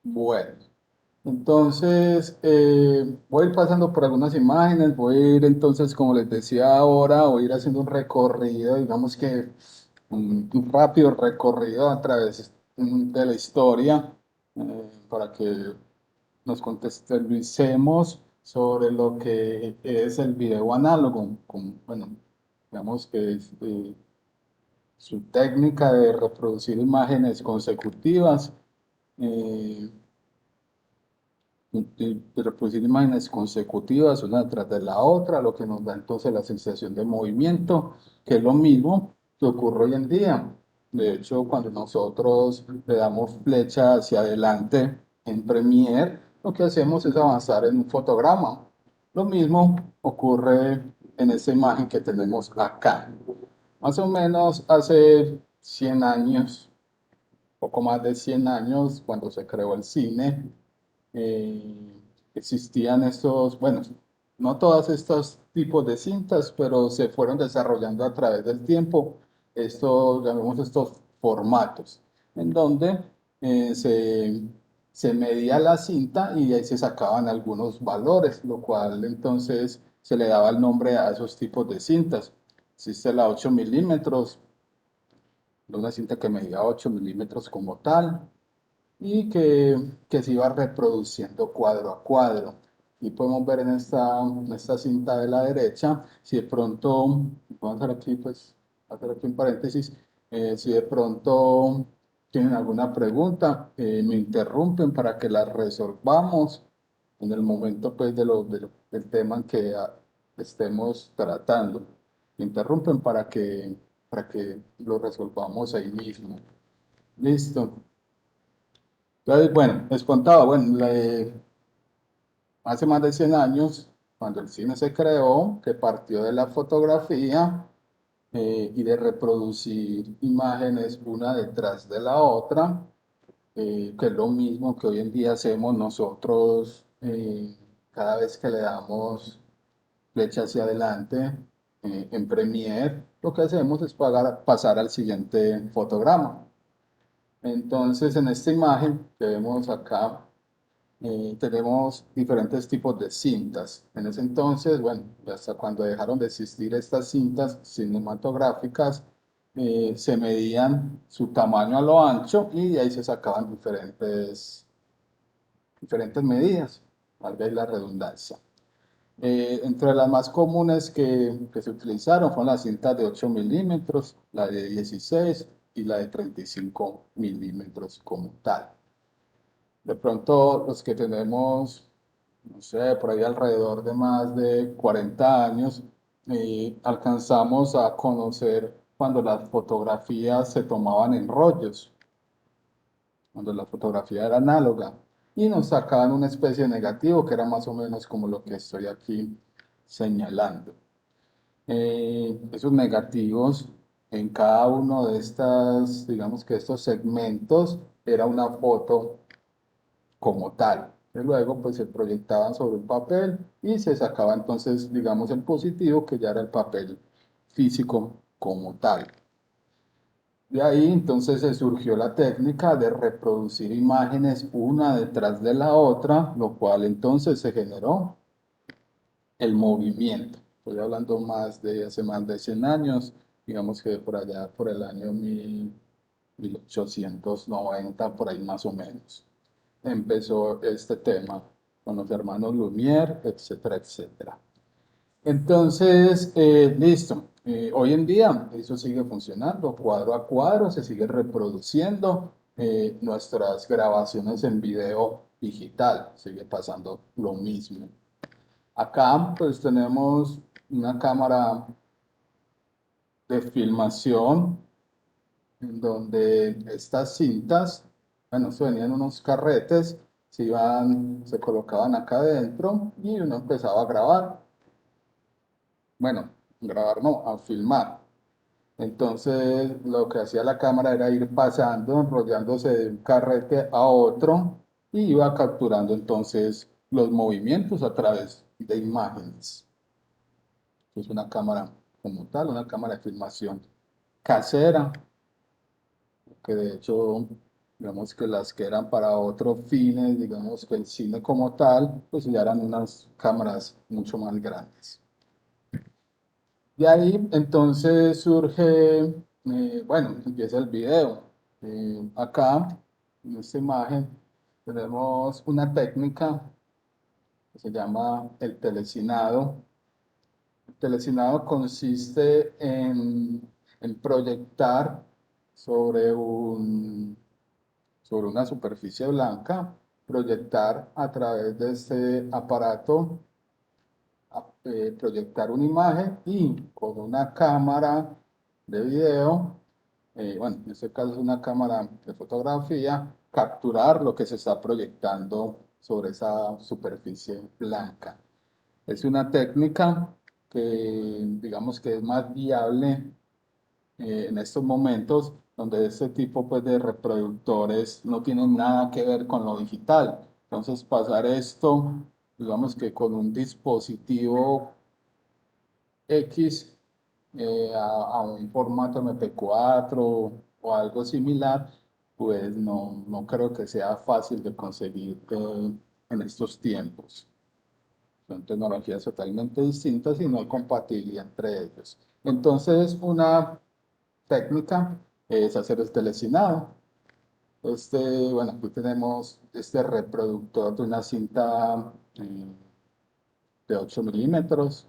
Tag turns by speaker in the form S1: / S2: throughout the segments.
S1: Bueno, entonces voy a ir pasando por algunas imágenes, voy a ir entonces, como les decía ahora, voy a ir haciendo un recorrido, digamos que un rápido recorrido a través de la historia para que nos contextualicemos sobre lo que es el video análogo, bueno, digamos que es su técnica de reproducir imágenes consecutivas. eh, y reproducir imágenes consecutivas una tras de la otra, lo que nos da entonces la sensación de movimiento, que es lo mismo que ocurre hoy en día. De hecho, cuando nosotros le damos flecha hacia adelante en Premiere, lo que hacemos es avanzar en un fotograma. Lo mismo ocurre en esta imagen que tenemos acá. Más o menos hace 100 años, poco más de 100 años, cuando se creó el cine, eh, existían estos, bueno, no todos estos tipos de cintas, pero se fueron desarrollando a través del tiempo estos, llamemos estos formatos, en donde eh, se, se medía la cinta y de ahí se sacaban algunos valores, lo cual entonces se le daba el nombre a esos tipos de cintas. Existe la 8 milímetros, una cinta que medía 8 milímetros como tal, y que se iba reproduciendo cuadro a cuadro. Y podemos ver en esta cinta de la derecha, si de pronto, vamos a hacer aquí, pues, hacer aquí un paréntesis, si de pronto tienen alguna pregunta, me interrumpen para que la resolvamos en el momento, pues, del tema que estemos tratando. Me interrumpen para que lo resolvamos ahí mismo. Listo. Entonces, bueno, les contaba, bueno, hace más de 100 años, cuando el cine se creó, que partió de la fotografía y de reproducir imágenes una detrás de la otra, que es lo mismo que hoy en día hacemos nosotros cada vez que le damos flecha hacia adelante en Premiere, lo que hacemos es pasar al siguiente fotograma. Entonces, en esta imagen que vemos acá, tenemos diferentes tipos de cintas. En ese entonces, bueno, hasta cuando dejaron de existir estas cintas cinematográficas, se medían su tamaño a lo ancho y de ahí se sacaban diferentes medidas, valga ahí la redundancia. Entre las más comunes que se utilizaron fueron las cintas de 8 milímetros, la de 16 y la de 35 milímetros como tal. De pronto, los que tenemos, no sé, por ahí alrededor de más de 40 años, alcanzamos a conocer cuando las fotografías se tomaban en rollos, cuando la fotografía era análoga, y nos sacaban una especie de negativo que era más o menos como lo que estoy aquí señalando. Esos negativos en cada uno de estas, digamos que estos segmentos, era una foto como tal. Y luego pues se proyectaban sobre un papel y se sacaba entonces, digamos, el positivo, que ya era el papel físico como tal. De ahí entonces se surgió la técnica de reproducir imágenes una detrás de la otra, lo cual entonces se generó el movimiento. Estoy hablando más de hace más de 100 años, digamos que por allá, por el año 1890, por ahí más o menos empezó este tema con los hermanos Lumière, etcétera, etcétera. Entonces, listo. Hoy en día eso sigue funcionando, cuadro a cuadro, se sigue reproduciendo nuestras grabaciones en video digital, sigue pasando lo mismo. Acá pues tenemos una cámara de filmación en donde estas cintas, bueno, se venían unos carretes, se colocaban acá adentro y uno empezaba a grabar. Bueno, grabar no, a filmar. Entonces, lo que hacía la cámara era ir pasando, enrollándose de un carrete a otro y iba capturando entonces los movimientos a través de imágenes. Es una cámara como tal, una cámara de filmación casera, que de hecho digamos que las que eran para otros fines, digamos que el cine como tal, pues ya eran unas cámaras mucho más grandes. De ahí entonces surge, bueno, empieza el video. Acá, en esta imagen, tenemos una técnica que se llama el telecinado. El telecinado consiste en proyectar sobre sobre una superficie blanca, proyectar a través de este aparato, proyectar una imagen y con una cámara de video, bueno, en este caso es una cámara de fotografía, capturar lo que se está proyectando sobre esa superficie blanca. Es una técnica que digamos que es más viable en estos momentos donde este tipo pues, de reproductores no tienen nada que ver con lo digital. Entonces pasar esto, digamos que con un dispositivo X a un formato MP4 o algo similar, pues no creo que sea fácil de conseguir en estos tiempos. Son tecnologías totalmente distintas y no hay compatibilidad entre ellos. Entonces, una técnica es hacer el telecinado. Bueno, aquí tenemos este reproductor de una cinta de 8 milímetros.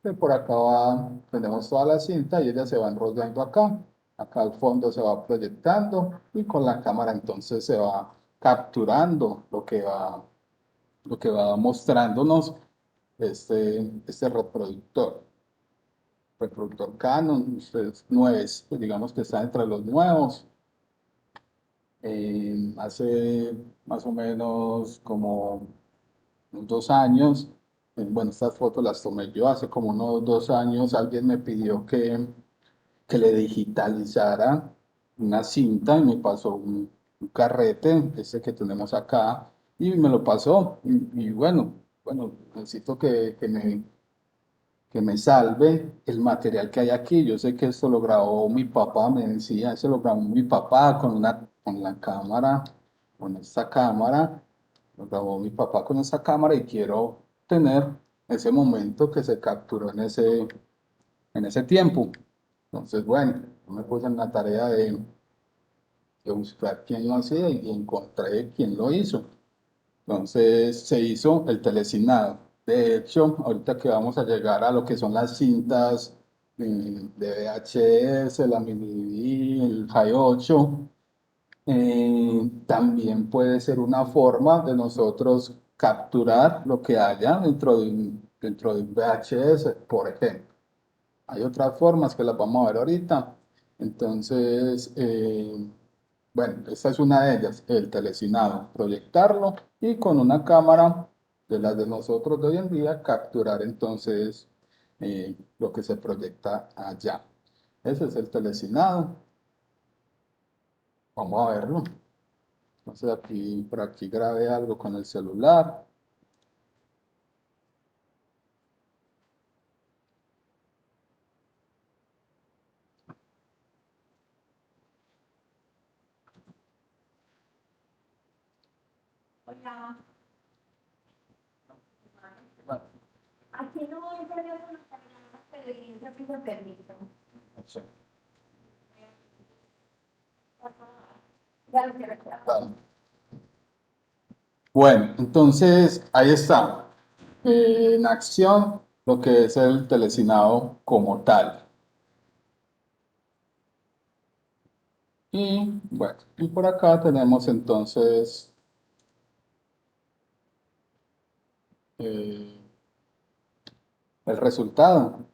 S1: Que por acá tenemos toda la cinta y ella se va enrollando acá. Acá al fondo se va proyectando y con la cámara entonces se va capturando lo que va mostrándonos este reproductor Canon, no es, pues digamos que está entre los nuevos. Hace más o menos como 2 años, bueno, estas fotos las tomé yo hace como unos 2 años, alguien me pidió que le digitalizara una cinta y me pasó un carrete, ese que tenemos acá, y me lo pasó. Y bueno, necesito que me salve el material que hay aquí. Yo sé que esto lo grabó mi papá, me decía, eso lo grabó mi papá con la cámara, con esta cámara, lo grabó mi papá con esta cámara y quiero tener ese momento que se capturó en ese tiempo. Entonces, bueno, yo me puse en la tarea de buscar quién lo hacía y encontré quién lo hizo. Entonces se hizo el telecinado. De hecho, ahorita que vamos a llegar a lo que son las cintas de VHS, la mini DV, el High 8, también puede ser una forma de nosotros capturar lo que haya dentro de un VHS, por ejemplo. Hay otras formas que las vamos a ver ahorita. Entonces, bueno, esta es una de ellas, el telecinado, proyectarlo y con una cámara de las de nosotros de hoy en día capturar entonces lo que se proyecta allá. Ese es el telecinado. Vamos a verlo. Entonces aquí, por aquí grabé algo con el celular.
S2: Hola,
S1: Bueno,
S2: aquí no hay teléfono para llamadas, pero y ese piso permiso.
S1: no sé.
S2: Ya lo quiero estar.
S1: Vale. Bueno, entonces ahí está. En acción lo que es el telecinado como tal. Y bueno, y por acá tenemos entonces eh, el resultado.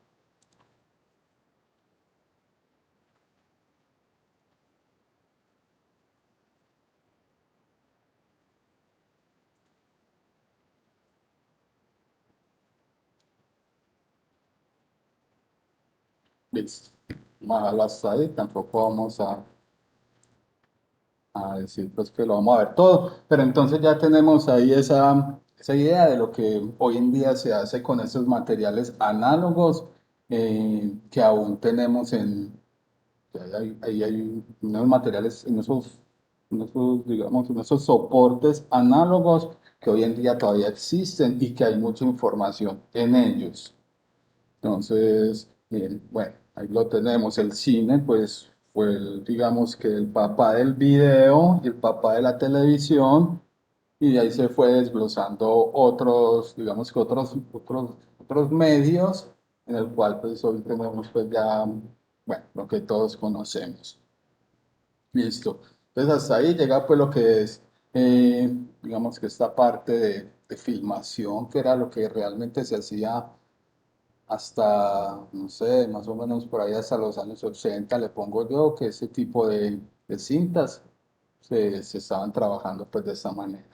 S1: Listo. Vamos a dejarlo hasta ahí. Tampoco vamos a decir pues que lo vamos a ver todo. Pero entonces ya tenemos ahí esa idea de lo que hoy en día se hace con esos materiales análogos que aún tenemos ahí hay unos materiales en esos. digamos, en esos soportes análogos que hoy en día todavía existen y que hay mucha información en ellos. Entonces, bueno, ahí lo tenemos. El cine, pues, fue, digamos que el papá del video, el papá de la televisión, y de ahí se fue desglosando otros, digamos que otros medios, en el cual, pues, hoy tenemos, pues, ya, bueno, lo que todos conocemos. Listo. Entonces, hasta ahí llega, pues, lo que es, digamos que esta parte de filmación, que era lo que realmente se hacía hasta, no sé, más o menos por ahí hasta los años 80, le pongo yo, que ese tipo de cintas se estaban trabajando pues de esta manera.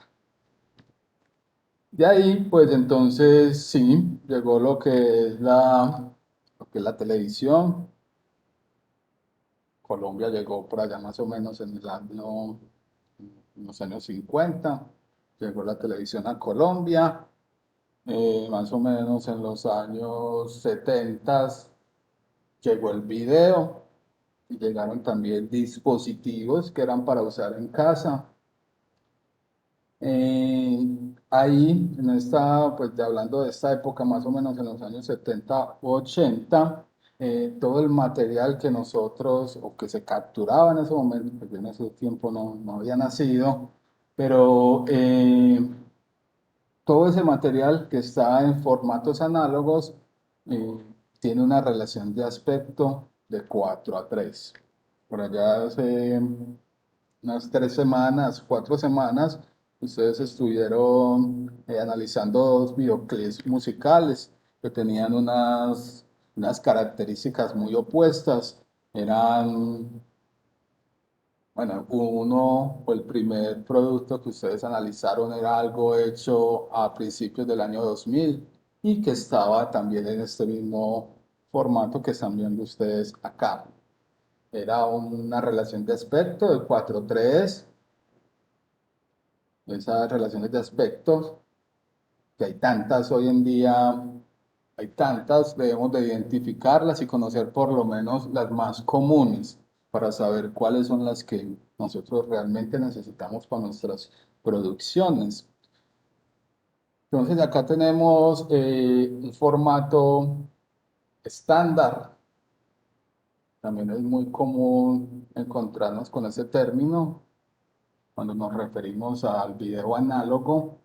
S1: De ahí, pues entonces sí, llegó lo que es la televisión. Colombia llegó por allá más o menos en los años 50. Llegó la televisión a Colombia. Más o menos en los años 70 llegó el video. Y llegaron también dispositivos que eran para usar en casa. Ahí, pues hablando de esta época, más o menos en los años 70 80, todo el material que nosotros, o que se capturaba en ese momento, porque yo en ese tiempo no había nacido, pero todo ese material que está en formatos análogos eh, tiene una relación de aspecto de 4:3. Por allá hace unas 3 semanas, 4 semanas, ustedes estuvieron analizando dos videoclips musicales que tenían unas características muy opuestas. Eran, bueno, uno o el primer producto que ustedes analizaron era algo hecho a principios del año 2000 y que estaba también en este mismo formato que están viendo ustedes acá. Era una relación de aspecto de 4:3. Esas relaciones de aspectos, que hay tantas hoy en día, hay tantas, debemos de identificarlas y conocer por lo menos las más comunes para saber cuáles son las que nosotros realmente necesitamos para nuestras producciones. Entonces acá tenemos un formato estándar. También es muy común encontrarnos con ese término cuando nos referimos al video análogo,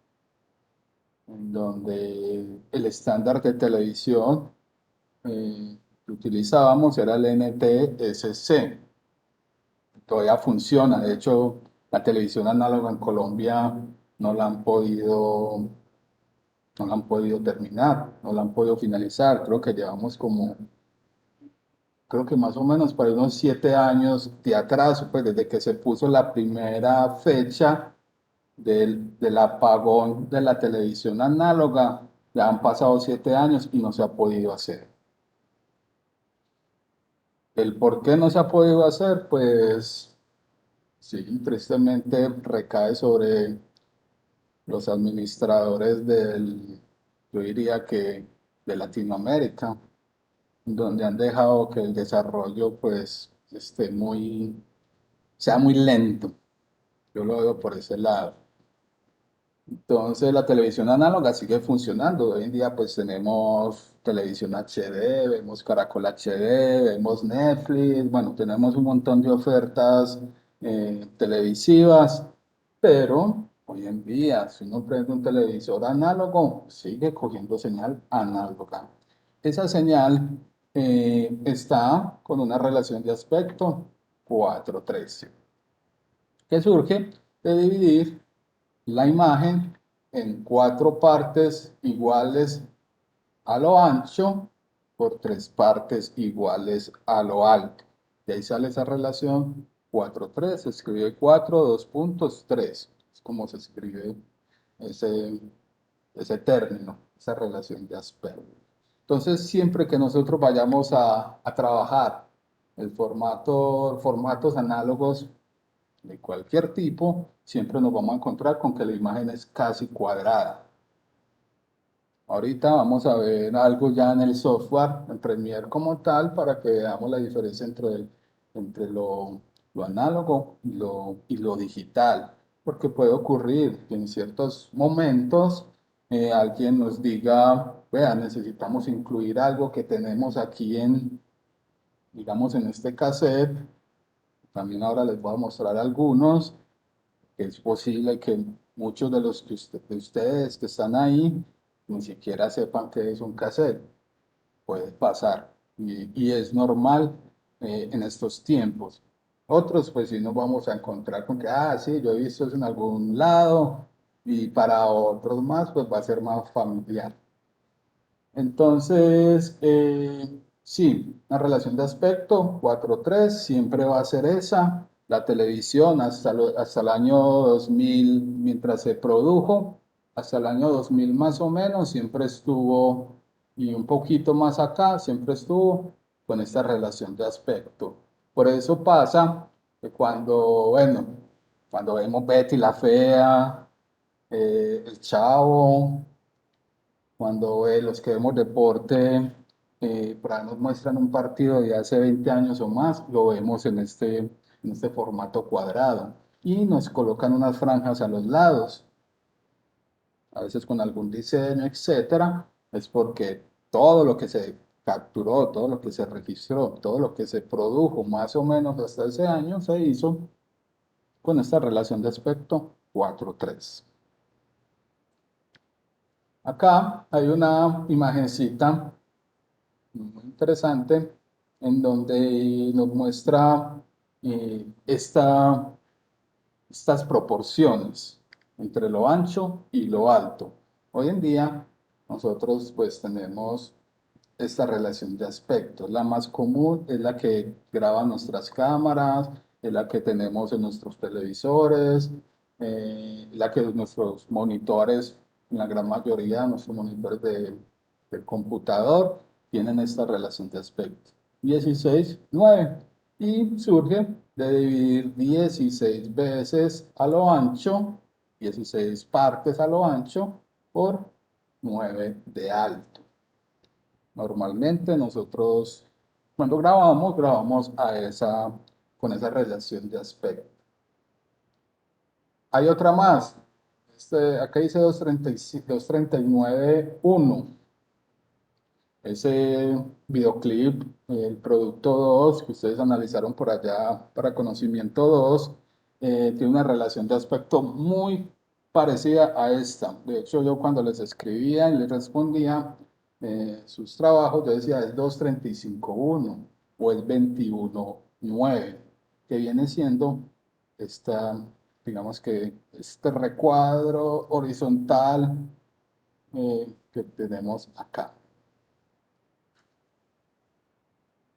S1: en donde el estándar de televisión que utilizábamos era el NTSC. Todavía funciona. De hecho, la televisión análoga en Colombia no la han podido, no la han podido terminar, no la han podido finalizar. Creo que más o menos para unos 7 años de atraso, pues desde que se puso la primera fecha del apagón de la televisión análoga. Ya han pasado 7 años y no se ha podido hacer. El por qué no se ha podido hacer, pues sí, tristemente recae sobre los administradores yo diría que de Latinoamérica, donde han dejado que el desarrollo pues sea muy lento. Yo lo veo por ese lado. Entonces la televisión análoga sigue funcionando. Hoy en día pues tenemos televisión HD, vemos Caracol HD, vemos Netflix, bueno, tenemos un montón de ofertas televisivas, pero hoy en día si uno prende un televisor análogo, sigue cogiendo señal análoga. Esa señal está con una relación de aspecto 4:3, que surge de dividir la imagen en 4 partes iguales a lo ancho por 3 partes iguales a lo alto. De ahí sale esa relación 4:3. Se escribe 4, 2 puntos, 3. Es como se escribe ese, ese término, esa relación de aspecto. Entonces, siempre que nosotros vayamos a trabajar formatos análogos de cualquier tipo, siempre nos vamos a encontrar con que la imagen es casi cuadrada. Ahorita vamos a ver algo ya en el software, en Premiere como tal, para que veamos la diferencia entre lo lo análogo y lo digital, porque puede ocurrir que en ciertos momentos alguien nos diga, vea, necesitamos incluir algo que tenemos aquí en, digamos, en este cassette. También ahora les voy a mostrar algunos, que es posible que muchos de los que de ustedes que están ahí ni siquiera sepan que es un cassette. Puede pasar y es normal en estos tiempos. Otros, pues sí nos vamos a encontrar con que, ah, sí, yo he visto eso en algún lado y para otros más, pues va a ser más familiar. Entonces, sí, la relación de aspecto 4:3 siempre va a ser esa. La televisión hasta el año 2000 mientras se produjo, hasta el año 2000 más o menos, siempre estuvo, y un poquito más acá, siempre estuvo con esta relación de aspecto. Por eso pasa que cuando, bueno, cuando vemos Betty la Fea, El Chavo, cuando los que vemos deporte, por ahí nos muestran un partido de hace 20 años o más, lo vemos en este formato cuadrado y nos colocan unas franjas a los lados, a veces con algún diseño, etcétera, es porque todo lo que se capturó, todo lo que se registró, todo lo que se produjo más o menos hasta ese año se hizo con esta relación de aspecto 4:3. Acá hay una imagencita muy interesante, en donde nos muestra estas proporciones entre lo ancho y lo alto. Hoy en día nosotros pues tenemos esta relación de aspectos. La más común es la que graban nuestras cámaras, es la que tenemos en nuestros televisores, la que nuestros monitores, en la gran mayoría de nuestros monitores del computador, tienen esta relación de aspectos. 16:9. Y surge de dividir 16 veces a lo ancho, 16 partes a lo ancho, por 9 de alto. Normalmente nosotros, cuando grabamos, grabamos con esa relación de aspecto. Hay otra más. Acá dice 239.1. Ese videoclip, el producto 2 que ustedes analizaron por allá para conocimiento 2, tiene una relación de aspecto muy parecida a esta. De hecho, yo cuando les escribía y les respondía sus trabajos, yo decía es 235.1 o es 21.9, que viene siendo esta, digamos que este recuadro horizontal que tenemos acá.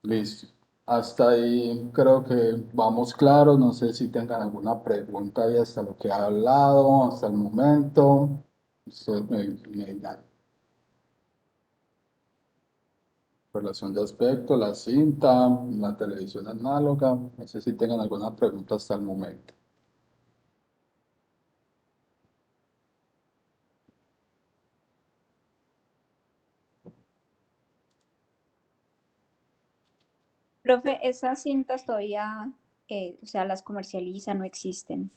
S1: Listo. Hasta ahí creo que vamos claros. No sé si tengan alguna pregunta ahí hasta lo que ha hablado, hasta el momento. Ustedes me dirán. Relación de aspecto, la cinta, la televisión análoga. No sé si tengan alguna pregunta hasta el momento.
S3: Profe, esas cintas todavía, o sea, las comercializan, no existen.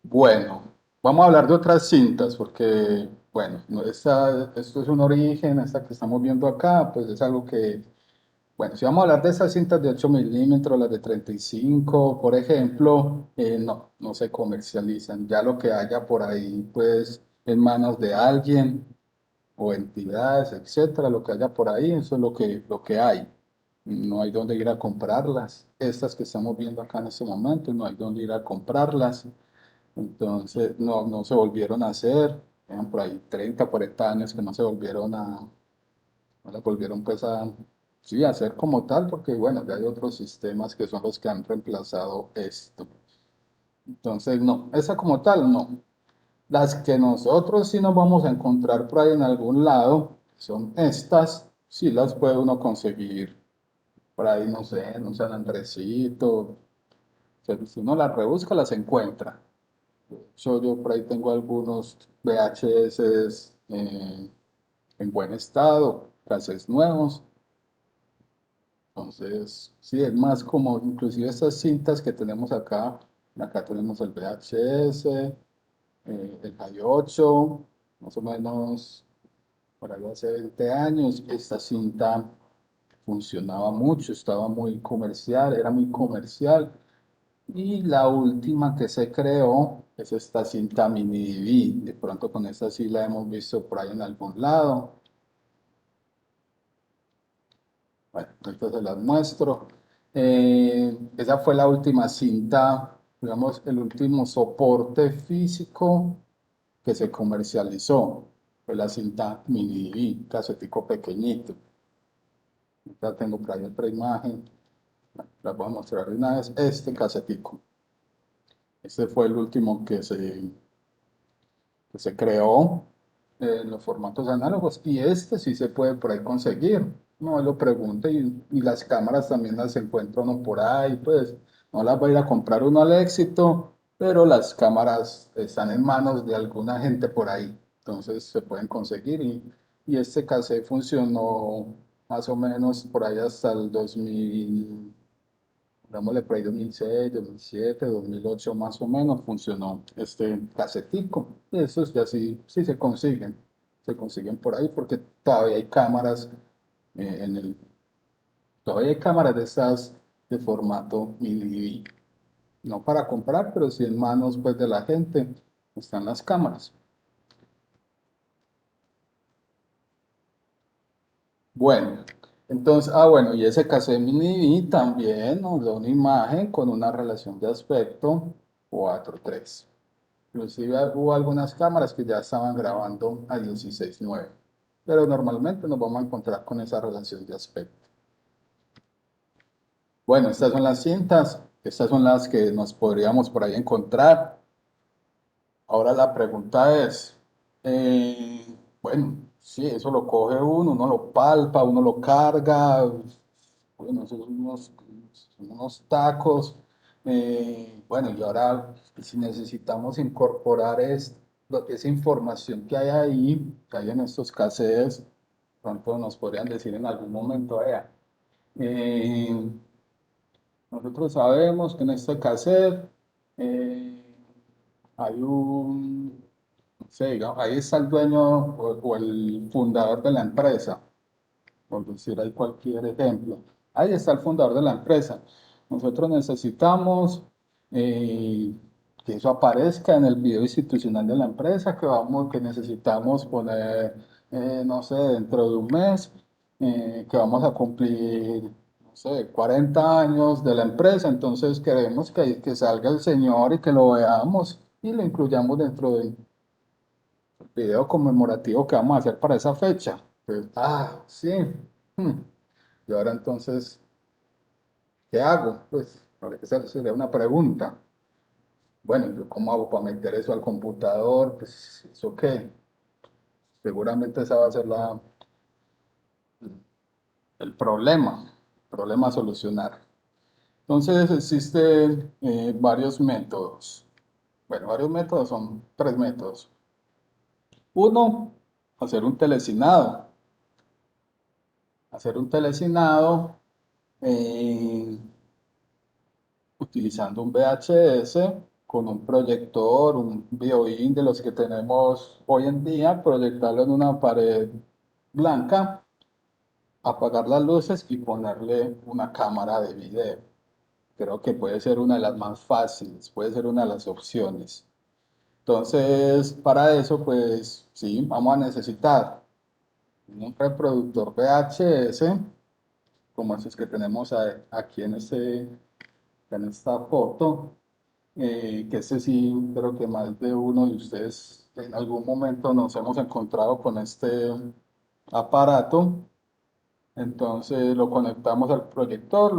S1: Bueno, vamos a hablar de otras cintas porque, bueno, esto es un origen, esta que estamos viendo acá, pues es algo que. Bueno, si vamos a hablar de esas cintas de 8 milímetros, las de 35, por ejemplo, no se comercializan. Ya lo que haya por ahí, pues, en manos de alguien o entidades, etcétera, lo que haya por ahí, eso es lo que hay. No hay dónde ir a comprarlas. Estas que estamos viendo acá en este momento, no hay dónde ir a comprarlas. Entonces, no se volvieron a hacer. Eran por ahí 30, 40 años que no se volvieron no la volvieron pues sí, a hacer como tal, porque bueno, ya hay otros sistemas que son los que han reemplazado esto. Entonces, no, esa como tal, no. Las que nosotros sí nos vamos a encontrar por ahí en algún lado, son estas, sí las puede uno conseguir por ahí, no sé, en un San Andresito. O sea, si uno las rebusca, las encuentra. Yo por ahí tengo algunos VHS en buen estado, cassettes nuevos. Entonces, sí, es más como, inclusive estas cintas que tenemos acá tenemos el VHS, el Hay 8, más o menos por ahí hace 20 años, esta cinta funcionaba mucho, estaba muy comercial, era muy comercial. Y la última que se creó es esta cinta mini DV. De pronto con esta sí la hemos visto por ahí en algún lado. Bueno, entonces las muestro. Esa fue la última cinta, digamos, el último soporte físico que se comercializó. Fue la cinta mini DV, casetico pequeñito. Ya tengo por ahí otra imagen. La voy a mostrar de una vez. Este casetico. Este fue el último que se creó en los formatos análogos y este sí se puede por ahí conseguir. No lo pregunte y las cámaras también las encuentra uno por ahí, pues no las va a ir a comprar uno al éxito, pero las cámaras están en manos de alguna gente por ahí, entonces se pueden conseguir y este cassette funcionó más o menos por ahí hasta el 2000. Dámosle por ahí 2006, 2007, 2008 más o menos funcionó este casetico. Y esos ya sí se consiguen por ahí porque todavía hay cámaras de esas de formato mini, no para comprar, pero sí en manos pues de la gente están las cámaras. Bueno, entonces, bueno, y ese cassette mini también nos da una imagen con una relación de aspecto 4:3. Inclusive hubo algunas cámaras que ya estaban grabando a 16:9, pero normalmente nos vamos a encontrar con esa relación de aspecto. Bueno, estas son las cintas, estas son las que nos podríamos por ahí encontrar. Ahora la pregunta es, bueno, sí, eso lo coge uno lo palpa, uno lo carga, bueno, esos son unos tacos. Bueno, y ahora si necesitamos incorporar esa información que hay ahí, que hay en estos cassettes, pronto nos podrían decir en algún momento, vea, eh, nosotros sabemos que en este cassette eh, hay no sé, digamos, ahí está el dueño o el fundador de la empresa, por decir ahí cualquier ejemplo. Ahí está el fundador de la empresa. Nosotros necesitamos que eso aparezca en el video institucional de la empresa, que necesitamos poner, no sé, dentro de un mes, que vamos a cumplir, no sé, 40 años de la empresa. Entonces queremos que salga el señor y que lo veamos y lo incluyamos dentro del video conmemorativo que vamos a hacer para esa fecha. Pues, sí. Hmm. Y ahora entonces, ¿qué hago? Pues, esa sería una pregunta. Bueno, ¿yo cómo hago para meter eso al computador? Pues, ¿eso qué? Seguramente esa va a ser el problema a solucionar. Entonces, existen varios métodos. Bueno, varios métodos, son 3 métodos. Uno, hacer un telecinado. Hacer un telecinado eh, utilizando un VHS con un proyector, un videoin de los que tenemos hoy en día, proyectarlo en una pared blanca, apagar las luces y ponerle una cámara de video. Creo que puede ser una de las más fáciles, puede ser una de las opciones. Entonces, para eso, pues sí, vamos a necesitar un reproductor VHS, como esos que tenemos aquí en esta foto, que ese sí, creo que más de uno de ustedes en algún momento nos hemos encontrado con este aparato. Entonces lo conectamos al proyector,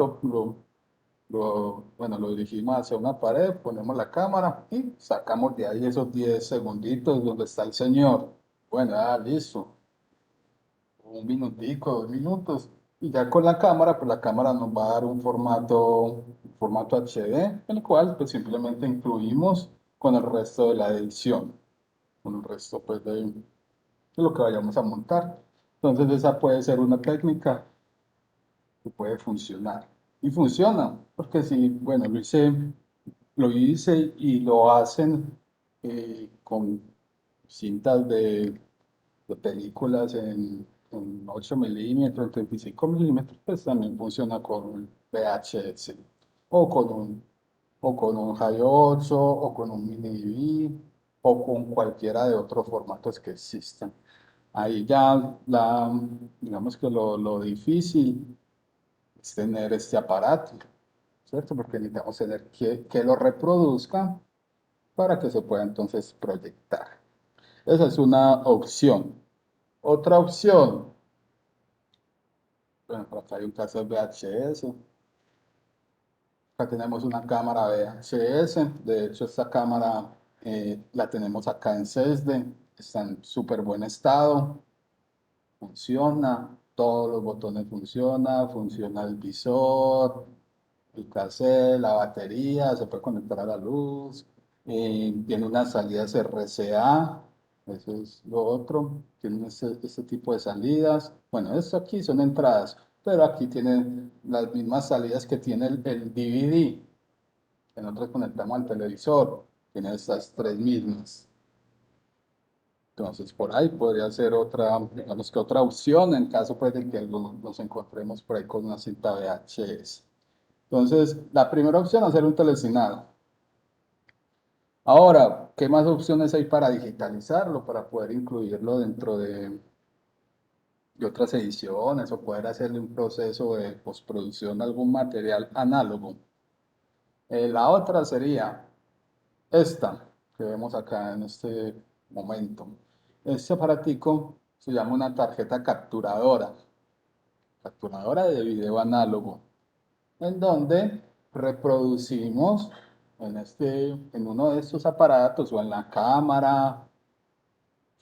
S1: bueno, lo dirigimos hacia una pared, ponemos la cámara y sacamos de ahí esos 10 segunditos donde está el señor. Bueno, listo, un minutico, 2 minutos. Y ya con la cámara, pues la cámara nos va a dar un formato HD, el cual pues simplemente incluimos con el resto de la edición, con el resto pues de lo que vayamos a montar. Entonces esa puede ser una técnica. que puede funcionar. Y funciona, porque si, bueno, lo hice y lo hacen con cintas de películas en 8 milímetros, 35 milímetros, pues también funciona con un VHS o con un, o con un Hi 8 o con un mini DV o con cualquiera de otros formatos que existan. Ahí ya, digamos que lo difícil es tener este aparato, ¿cierto? Porque necesitamos tener que lo reproduzca para que se pueda entonces proyectar. Esa es una opción. Otra opción, bueno, por acá hay un caso de VHS. Acá tenemos una cámara VHS. De hecho, esta cámara la tenemos acá en CESD. Está en súper buen estado. Funciona. Todos los botones funcionan. Funciona el visor, el cassette, la batería. Se puede conectar a la luz. Tiene unas salidas RCA. Eso es lo otro. Tiene este tipo de salidas. Bueno, esto aquí son entradas, pero aquí tienen las mismas salidas que tiene el DVD, que nosotros conectamos al televisor. Tiene estas tres mismas. Entonces, por ahí podría ser otra, digamos que otra opción en caso pues, de que nos encontremos por ahí con una cinta VHS. Entonces, la primera opción es hacer un telesinal. Ahora, ¿qué más opciones hay para digitalizarlo, para poder incluirlo dentro de otras ediciones o poder hacerle un proceso de postproducción a algún material análogo? La otra sería esta que vemos acá en este momento. Este aparatico se llama una tarjeta capturadora de video análogo, en donde reproducimos en uno de estos aparatos o en la cámara,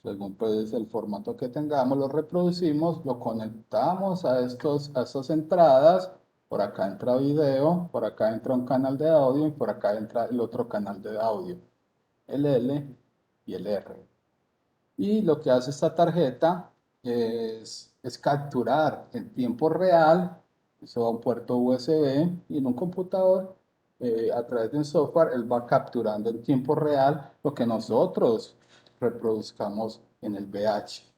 S1: según pues el formato que tengamos, lo reproducimos, lo conectamos a estas entradas. Por acá entra video, por acá entra un canal de audio y por acá entra el otro canal de audio, el L y el R. Y lo que hace esta tarjeta es capturar en tiempo real, eso va a un puerto USB y en un computador, a través de un software, él va capturando en tiempo real lo que nosotros reproduzcamos en el VH,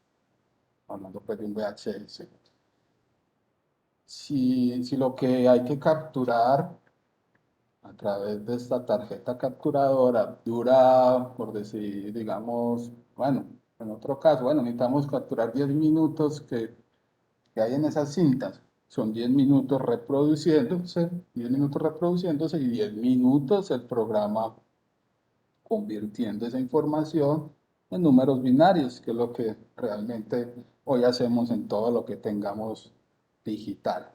S1: hablando pues de un VHS. Si lo que hay que capturar a través de esta tarjeta capturadora dura, por decir, digamos, bueno, en otro caso, bueno, necesitamos capturar 10 minutos que hay en esas cintas. Son 10 minutos reproduciéndose, 10 minutos reproduciéndose y 10 minutos el programa convirtiendo esa información en números binarios, que es lo que realmente hoy hacemos en todo lo que tengamos digital.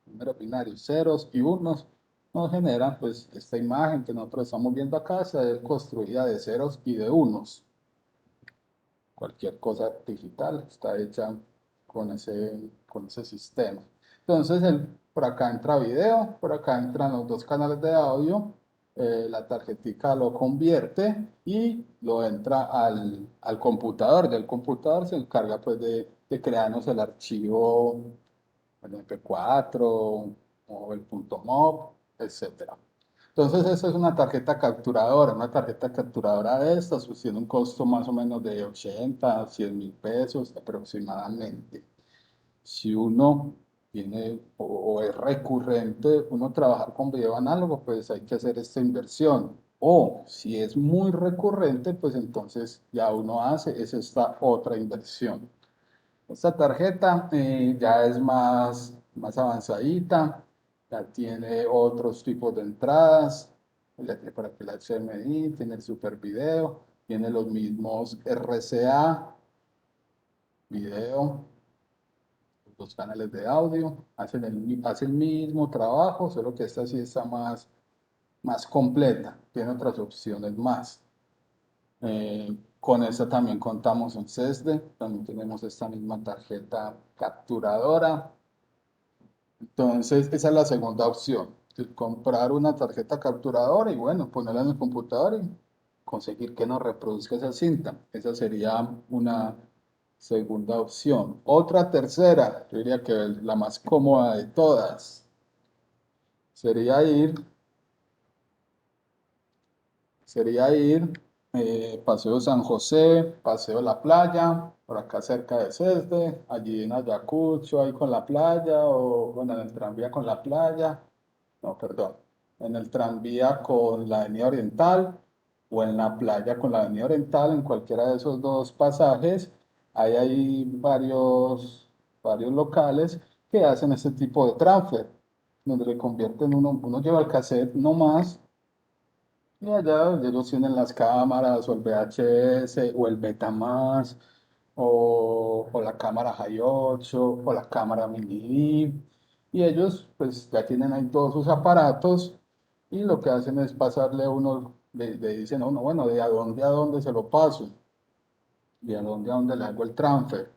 S1: Números binarios, ceros y unos, nos generan pues esta imagen que nosotros estamos viendo acá, se construida de ceros y de unos. Cualquier cosa digital está hecha con ese sistema. Entonces, por acá entra video, por acá entran los dos canales de audio, la tarjetica lo convierte y lo entra al computador. Del computador se encarga pues de crearnos el archivo, el MP4 o el .mov, etcétera. Entonces, esa es una tarjeta capturadora de estas, pues tiene un costo más o menos de 80 a 100 mil pesos aproximadamente. Si uno tiene o es recurrente, uno trabajar con video análogo, pues hay que hacer esta inversión. O si es muy recurrente, pues entonces ya uno es esta otra inversión. Esta tarjeta ya es más avanzadita, ya tiene otros tipos de entradas, ya tiene para que el HDMI, tiene el super video, tiene los mismos RCA, video, los canales de audio, hace el mismo trabajo, solo que esta sí está más completa, tiene otras opciones más. Con esta también contamos en CESD, también tenemos esta misma tarjeta capturadora. Entonces, esa es la segunda opción, comprar una tarjeta capturadora y bueno, ponerla en el computador y conseguir que nos reproduzca esa cinta. Esa sería Segunda opción. Otra tercera, yo diría que la más cómoda de todas, sería ir Paseo San José, Paseo La Playa, por acá cerca de Cesde, allí en Ayacucho, ahí con la playa, o bueno, en el tranvía con la playa, no, perdón, en el tranvía con la Avenida Oriental, o en la playa con la Avenida Oriental, en cualquiera de esos dos pasajes, ahí hay varios locales que hacen este tipo de transfer, donde le convierten uno lleva el cassette nomás y allá ellos tienen las cámaras o el VHS o el Betamax o la cámara Hi 8 o la cámara Mini DV. Y ellos pues ya tienen ahí todos sus aparatos y lo que hacen es pasarle a uno, le dicen a uno, bueno, ¿de a dónde se lo paso? ¿De a dónde le hago el transfer?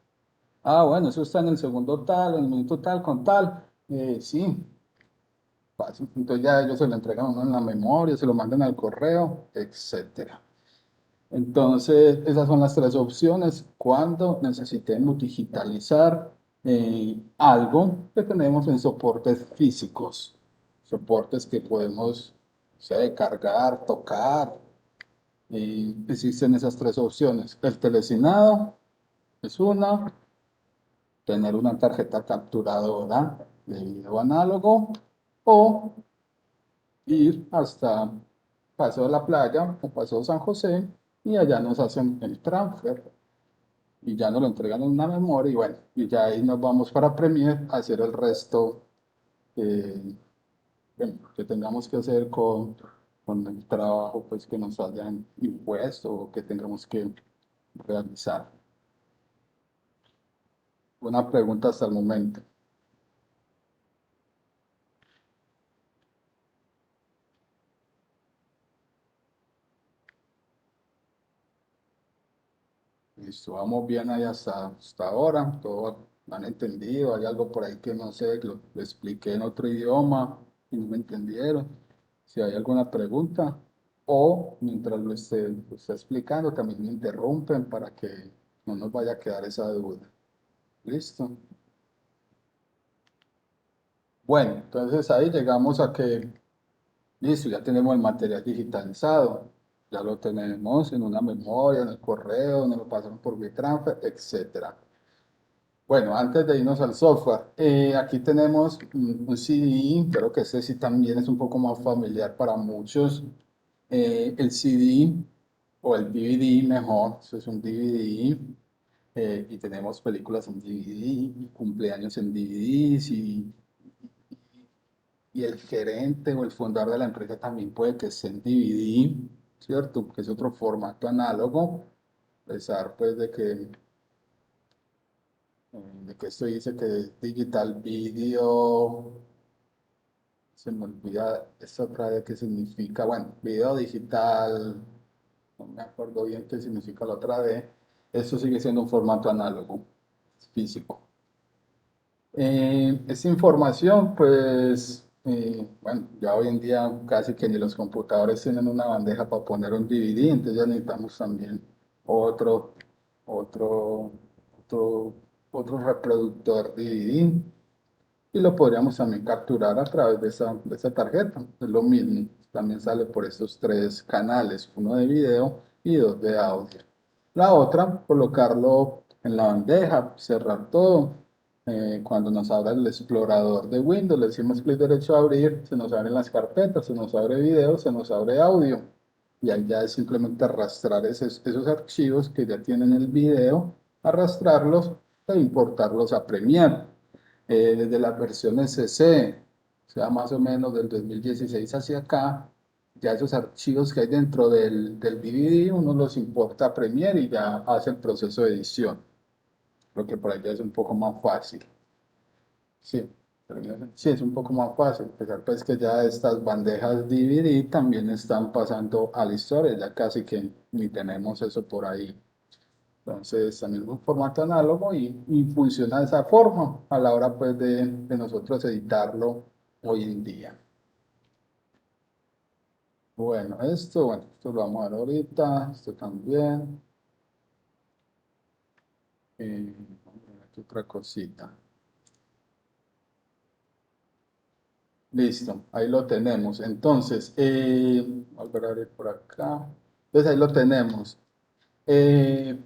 S1: Ah, bueno, eso está en el segundo tal, en el minuto tal con tal. Sí, fácil. Entonces ya ellos se lo entregan a uno en la memoria, se lo mandan al correo, etcétera. Entonces, esas son las tres opciones cuando necesitemos digitalizar algo que tenemos en soportes físicos, soportes que podemos, o sea, cargar, tocar. Y existen esas tres opciones. El telesinado es una, tener una tarjeta capturadora de video análogo o ir hasta Paseo de la Playa o Paseo San José y allá nos hacen el transfer y ya nos lo entregan en una memoria y bueno, y ya ahí nos vamos para Premiere a hacer el resto bueno, que tengamos que hacer con el trabajo pues que nos hayan impuesto o que tengamos que realizar. Una pregunta hasta el momento. Listo, vamos bien ahí hasta ahora, todo han entendido, hay algo por ahí que no sé, lo expliqué en otro idioma y no me entendieron. Si hay alguna pregunta o mientras lo esté explicando, también me interrumpen para que no nos vaya a quedar esa duda. Listo. Bueno, entonces ahí llegamos a que, listo, ya tenemos el material digitalizado, ya lo tenemos en una memoria, en el correo, nos lo pasan por WeTransfer, etcétera. Bueno, antes de irnos al software, aquí tenemos un CD, creo que este sí también es un poco más familiar para muchos. El CD o el DVD mejor, eso es un DVD, y tenemos películas en DVD, y cumpleaños en DVDs, y el gerente o el fundador de la empresa también puede que sea en DVD, ¿cierto? Que es otro formato análogo, a pesar pues de que esto dice que es digital video, se me olvida esta otra vez qué significa, bueno, video digital, no me acuerdo bien qué significa la otra vez, esto sigue siendo un formato análogo, físico. Esta información, pues, bueno, ya hoy en día casi que ni los computadores tienen una bandeja para poner un DVD, entonces ya necesitamos también otro, otro, otro, otro reproductor DVD y lo podríamos también capturar a través de esa tarjeta. Es lo mismo, también sale por estos tres canales, uno de video y dos de audio. La otra, colocarlo en la bandeja, cerrar todo. Cuando nos abra el explorador de Windows, le decimos clic derecho a abrir, se nos abren las carpetas, se nos abre video, se nos abre audio. Y ahí ya es simplemente arrastrar esos archivos que ya tienen el video, arrastrarlos e importarlos a Premiere. Desde las versiones CC, o sea, más o menos del 2016 hacia acá, ya esos archivos que hay dentro del DVD, uno los importa a Premiere y ya hace el proceso de edición, lo que por ahí ya es un poco más fácil. Sí, sí, es un poco más fácil, a pesar pues que ya estas bandejas DVD también están pasando a la historia, ya casi que ni tenemos eso por ahí. Entonces, también es un formato análogo y funciona de esa forma a la hora pues de nosotros editarlo hoy en día. Bueno, esto lo vamos a ver ahorita, esto también. Vamos a ver aquí otra cosita. Listo, ahí lo tenemos. Entonces, volver a abrir por acá. Entonces ahí lo tenemos. Eh,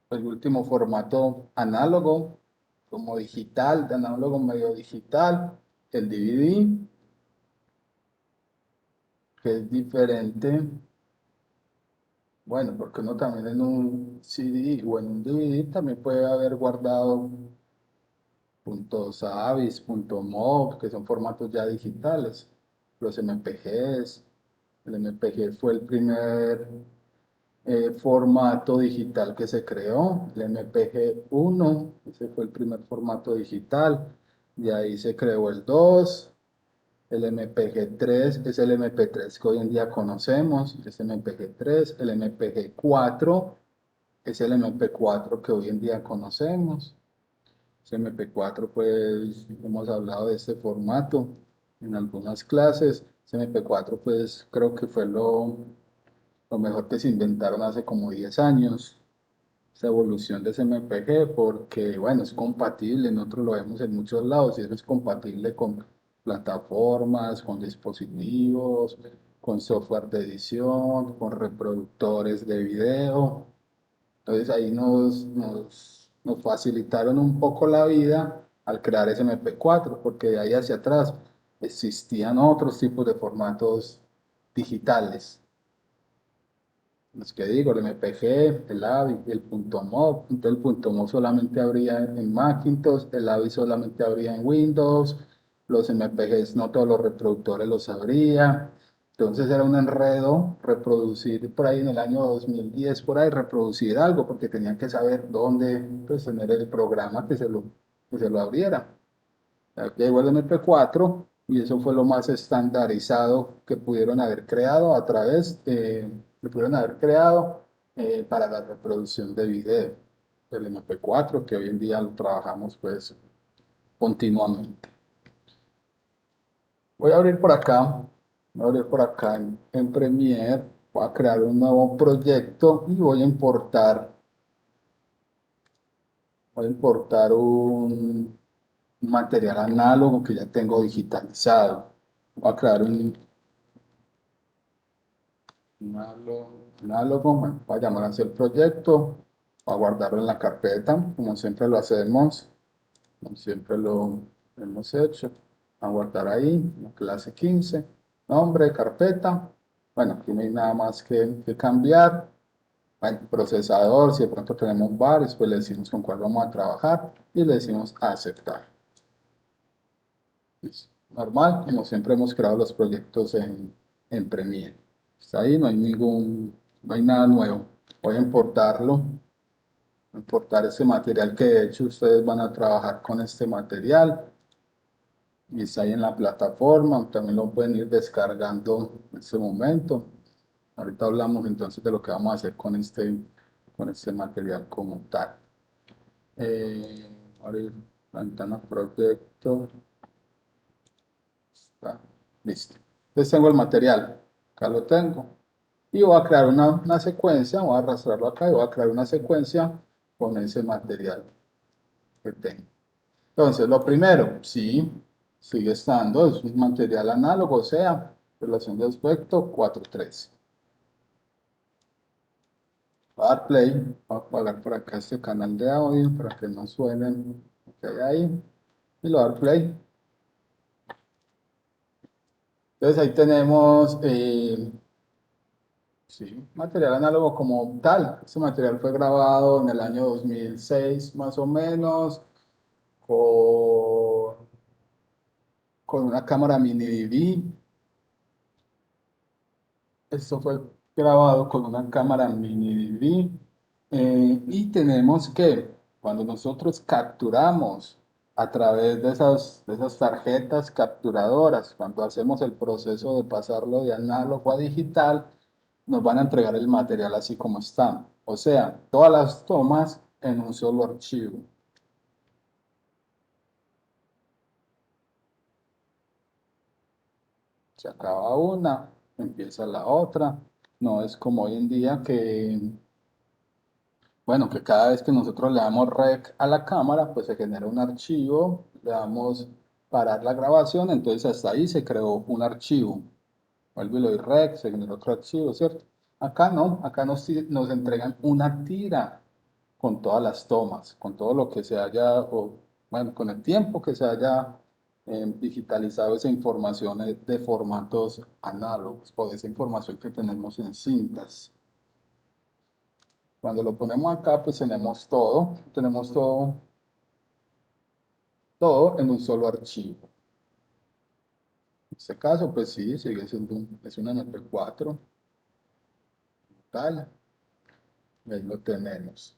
S1: el último formato análogo, como digital, de análogo medio digital, el DVD, que es diferente. Bueno, porque uno también en un CD o en un DVD también puede haber guardado puntos .avis, .mov, que son formatos ya digitales. Los MPGs, el MPG fue el primer formato digital que se creó, el MPG 1, ese fue el primer formato digital, de ahí se creó el 2, el MPG 3 es el MP3 que hoy en día conocemos, es MPG 3, el MPG 4 es el MP4 que hoy en día conocemos. Ese MP4, pues hemos hablado de este formato en algunas clases. Ese MP4, pues creo que fue lo mejor que se inventaron hace como 10 años, esa evolución de ese MPG, porque bueno, es compatible, nosotros lo vemos en muchos lados y eso es compatible con plataformas, con dispositivos, con software de edición, con reproductores de video. Entonces ahí nos facilitaron un poco la vida al crear ese MP4, porque de ahí hacia atrás existían otros tipos de formatos digitales. Los que digo, el MPG, el AVI, el .mov. Entonces el .mov solamente habría en Macintosh, el AVI solamente habría en Windows, los MPGs no todos los reproductores los habría. Entonces era un enredo reproducir por ahí en el año 2010, por ahí reproducir algo, porque tenían que saber dónde pues, tener el programa que se lo abriera. Llegó el MP4 y eso fue lo más estandarizado que pudieron haber creado que pudieron haber creado para la reproducción de video. El MP4 que hoy en día lo trabajamos pues continuamente. Voy a abrir por acá en Premiere, voy a crear un nuevo proyecto y voy a importar un material análogo que ya tengo digitalizado. Voy a crear un análogo, bueno, voy a llamar así el proyecto, voy a guardarlo en la carpeta, como siempre lo hacemos, como siempre lo hemos hecho. A guardar ahí, la clase 15, nombre, carpeta. Bueno, aquí no hay nada más que cambiar. Bueno, procesador, si de pronto tenemos varios, pues le decimos con cuál vamos a trabajar y le decimos aceptar. Es normal, como siempre hemos creado los proyectos en Premiere. Está ahí, no hay nada nuevo. Voy a importar ese material que de hecho ustedes van a trabajar con este material y está ahí en la plataforma. También lo pueden ir descargando en este momento. Ahorita hablamos entonces de lo que vamos a hacer con este material como tal. Abrir ventana proyecto. Está, listo. Entonces tengo el material, acá lo tengo. Y voy a crear una secuencia, voy a arrastrarlo acá y voy a crear una secuencia con ese material que tengo. Entonces, lo primero, sí, sigue estando, es un material análogo, o sea, relación de aspecto 4:3. Voy a dar play, voy a apagar por acá este canal de audio para que no suenen lo que hay ahí. Y lo voy a dar play. Entonces ahí tenemos sí, material análogo como tal. Este material fue grabado en el año 2006 más o menos con, con una cámara mini DV. Esto fue grabado con una cámara mini DV. Y tenemos que, cuando nosotros capturamos a través de esas tarjetas capturadoras, cuando hacemos el proceso de pasarlo de análogo a digital, nos van a entregar el material así como está. O sea, todas las tomas en un solo archivo. Se acaba una, empieza la otra. No es como hoy en día que, bueno, que cada vez que nosotros le damos rec a la cámara, pues se genera un archivo, le damos parar la grabación, entonces hasta ahí se creó un archivo. Vuelvo y le doy rec, se genera otro archivo, ¿cierto? Acá no, acá nos entregan una tira con todas las tomas, con todo lo que se haya, o bueno, con el tiempo que se haya digitalizado esa información de formatos análogos, o de esa información que tenemos en cintas. Cuando lo ponemos acá, pues tenemos todo en un solo archivo. En este caso, pues sí, sigue siendo es un MP4, tal, y ahí lo tenemos.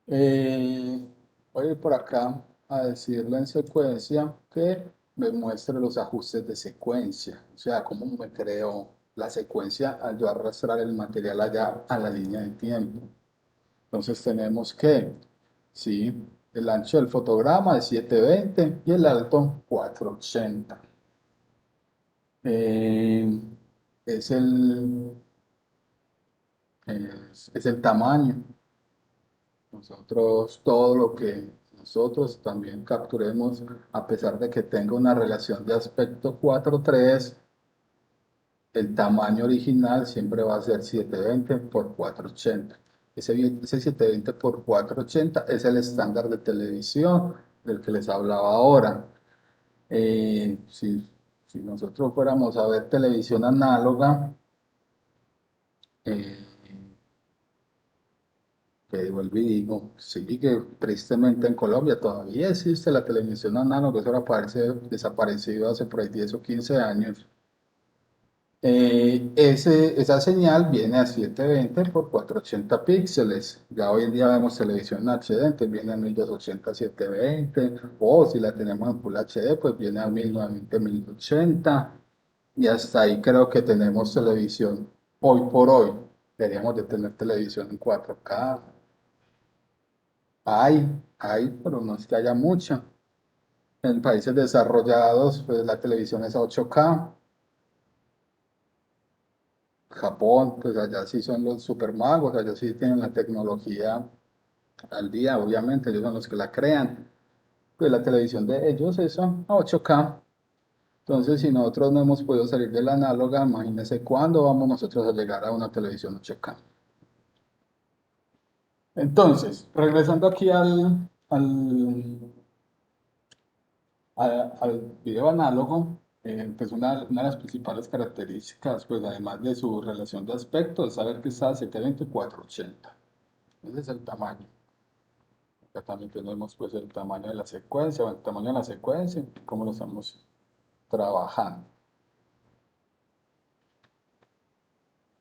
S1: Eh, Voy a ir por acá a decirle en secuencia que me muestre los ajustes de secuencia, o sea, cómo me creo la secuencia al yo arrastrar el material allá a la línea de tiempo. Entonces tenemos que, sí, el ancho del fotograma es 720 y el alto 480. Eh, es es el tamaño. Nosotros, todo lo que nosotros también capturemos, a pesar de que tenga una relación de aspecto 4:3, el tamaño original siempre va a ser 720 por 480. Ese 720 por 480 es el estándar de televisión del que les hablaba ahora. Si nosotros fuéramos a ver televisión análoga, eh, que vuelvo y digo, sí, que tristemente en Colombia todavía existe la televisión análoga, eso parece desaparecido hace por ahí 10 o 15 años. Esa señal viene a 720 por 480 píxeles. Ya hoy en día vemos televisión HD, entonces viene a 1280 720, o si la tenemos en Full HD, pues viene a 1090 1080. Y hasta ahí creo que tenemos televisión hoy por hoy. Deberíamos de tener televisión en 4K. Hay, pero no es que haya mucha. En países desarrollados, pues la televisión es a 8K. Japón, pues allá sí son los supermagos, allá sí tienen la tecnología al día, obviamente, ellos son los que la crean. Pues la televisión de ellos es a 8K. Entonces, si nosotros no hemos podido salir de la análoga, imagínense cuándo vamos nosotros a llegar a una televisión 8K. Entonces, regresando aquí al video análogo, pues una de las principales características, pues además de su relación de aspecto, es saber que está a 720 x 480. Ese es el tamaño. Acá también tenemos pues el tamaño de la secuencia, o el tamaño de la secuencia, cómo lo estamos trabajando.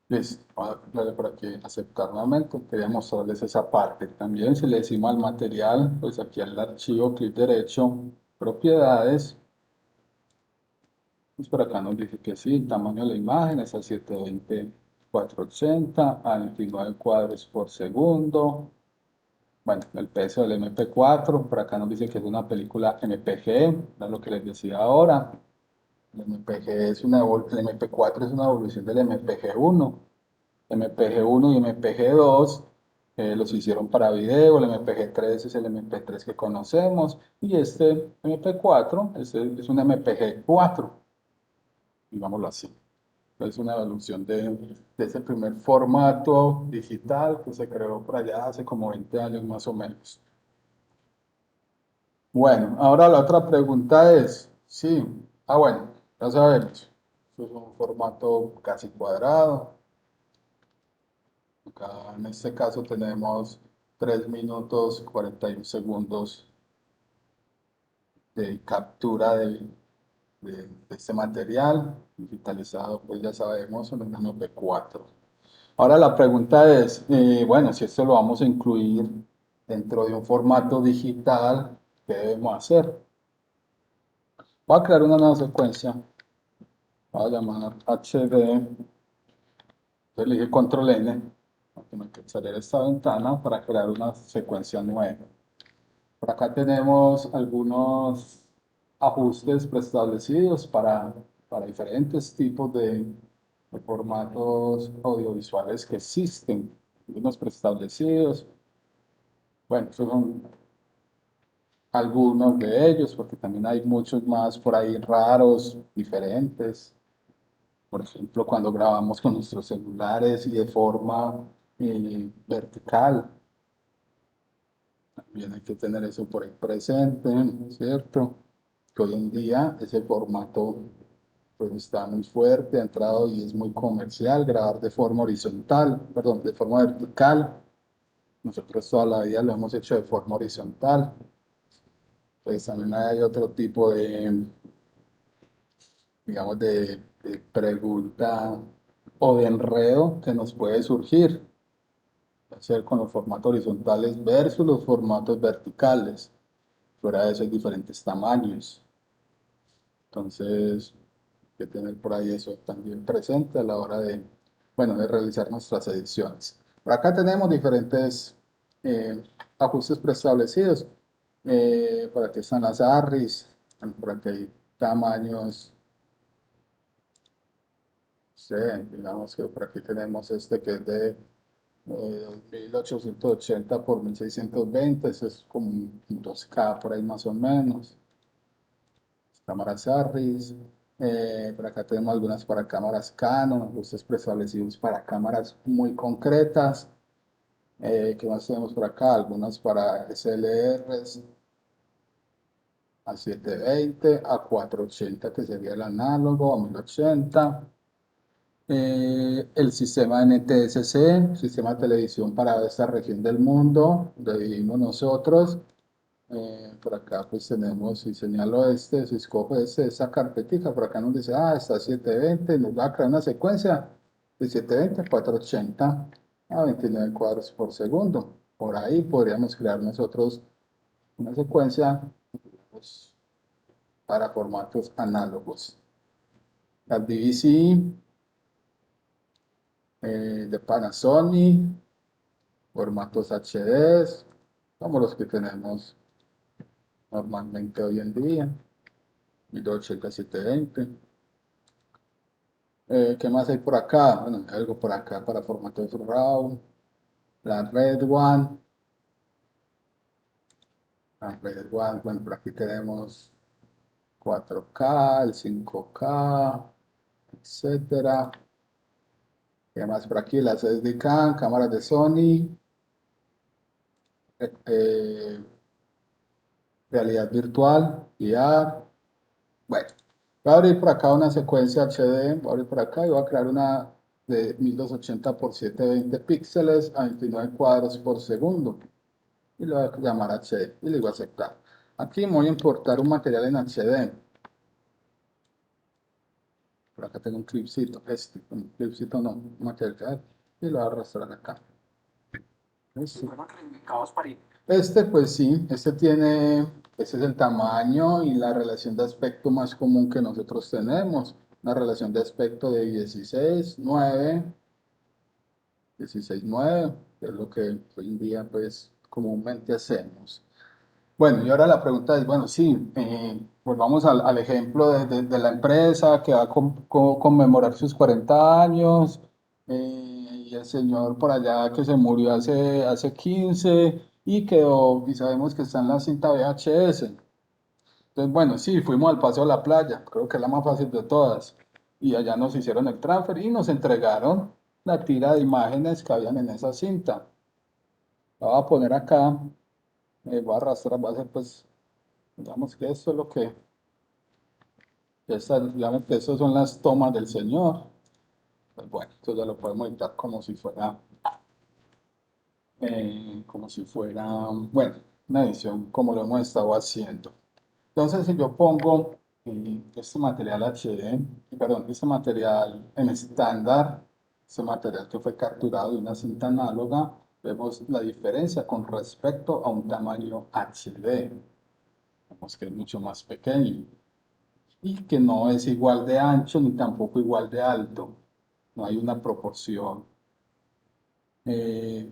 S1: Listo, voy a darle por aquí aceptar nuevamente. Quería mostrarles esa parte. También si le decimos al material, pues aquí al archivo, clic derecho, propiedades. Pues por acá nos dice que sí, el tamaño de la imagen es a 720 480 a 29 cuadros por segundo. Bueno, el peso del MP4, por acá nos dice que es una película MPG, es lo que les decía ahora. El MPG el MP4 es una evolución del MPG-1. MPG-1 y MPG-2 los hicieron para video, el MPG-3 es el MP3 que conocemos y este MP4 es un MPG-4, digámoslo así. Es una evolución de ese primer formato digital que se creó por allá hace como 20 años más o menos. Bueno, ahora la otra pregunta es, sí, bueno, ya sabemos, esto es un formato casi cuadrado. Acá en este caso tenemos 3 minutos 41 segundos de captura de este material digitalizado, pues ya sabemos, en un MP4. Ahora la pregunta es, bueno, si esto lo vamos a incluir dentro de un formato digital, ¿qué debemos hacer? Voy a crear una nueva secuencia, voy a llamar HD, elige control N, voy a salir esta ventana para crear una secuencia nueva. Por acá tenemos algunos ajustes preestablecidos para diferentes tipos de formatos audiovisuales que existen, algunos preestablecidos. Bueno, esos son algunos de ellos, porque también hay muchos más por ahí raros, diferentes. Por ejemplo, cuando grabamos con nuestros celulares y de forma vertical, también hay que tener eso por ahí presente, ¿no es cierto? Que hoy en día ese formato pues está muy fuerte, ha entrado y es muy comercial, grabar de forma horizontal, perdón, de forma vertical. Nosotros toda la vida lo hemos hecho de forma horizontal. Pues también hay otro tipo de, digamos, de pregunta o de enredo que nos puede surgir, hacer con los formatos horizontales versus los formatos verticales. Fuera de eso hay diferentes tamaños. Entonces, hay que tener por ahí eso también presente a la hora de, bueno, de realizar nuestras ediciones. Por acá tenemos diferentes eh, ajustes preestablecidos. Por aquí están las ARRIS, por aquí hay tamaños. Sí, digamos que por aquí tenemos este que es de 1880 por 1620, eso es como un 2K por ahí más o menos. Cámaras Harris, por acá tenemos algunas para cámaras Canon, ajustes preestablecidos para cámaras muy concretas. ¿Qué más tenemos por acá? Algunas para SLRs a 720, a 480 que sería el análogo, a 1080. El sistema NTSC, sistema de televisión para esta región del mundo, donde vivimos nosotros. Por acá pues tenemos, si señalo este, si escojo esa carpetita, por acá nos dice, está 720, nos va a crear una secuencia de 720 a 480 a 29 cuadros por segundo. Por ahí podríamos crear nosotros una secuencia pues, para formatos análogos. Las DVC de Panasonic, formatos HD, como los que tenemos normalmente hoy en día, 1080 720. ¿Qué más hay por acá? Bueno, hay algo por acá para formatos RAW, la Red One, bueno, por aquí tenemos 4K, el 5K, etcétera. ¿Qué más por aquí? Las SD-Cam, cámaras de Sony, eh, realidad virtual, VR. Bueno, voy a abrir por acá una secuencia HD, voy a abrir por acá y voy a crear una de 1280 por 720 píxeles a 29 cuadros por segundo. Y lo voy a llamar HD y le digo aceptar. Aquí me voy a importar un material en HD. Por acá tengo un clipcito, un clipcito no, un material, y lo voy a arrastrar acá. Listo. Pues sí, ese es el tamaño y la relación de aspecto más común que nosotros tenemos. Una relación de aspecto de 16:9, que es lo que hoy en día pues comúnmente hacemos. Bueno, y ahora la pregunta es, bueno, sí, volvamos al ejemplo de la empresa que va a conmemorar sus 40 años, y el señor por allá que se murió hace 15 y quedó, y sabemos que está en la cinta VHS. Entonces, bueno, sí, fuimos al Paseo de la Playa, creo que es la más fácil de todas, y allá nos hicieron el transfer y nos entregaron la tira de imágenes que habían en esa cinta. La voy a poner acá, voy a arrastrar, voy a hacer pues. Digamos que eso es lo que, digamos que esas son las tomas del Señor. Pues bueno, esto ya lo podemos editar bueno, una edición como lo hemos estado haciendo. Entonces, si yo pongo este material HD, perdón, este material en estándar, este material que fue capturado de una cinta análoga, vemos la diferencia con respecto a un tamaño HD. Vemos que es mucho más pequeño y que no es igual de ancho ni tampoco igual de alto. No hay una proporción. eh,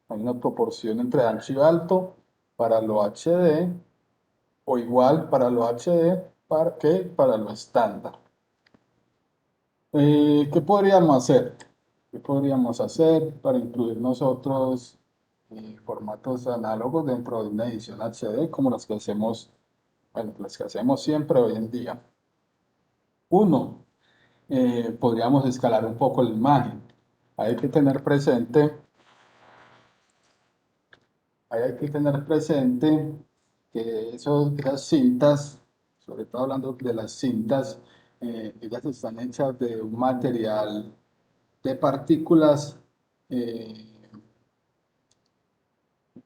S1: Hay una proporción entre ancho y alto para lo HD o igual para lo HD que para lo estándar. ¿Qué podríamos hacer? ¿Qué podríamos hacer para incluir nosotros? formatos análogos dentro de una edición HD como las que hacemos, bueno, las que hacemos siempre hoy en día. Uno, podríamos escalar un poco la imagen. Hay que tener presente, hay que tener presente que esas cintas, sobre todo hablando de las cintas, ellas están hechas de un material de eh,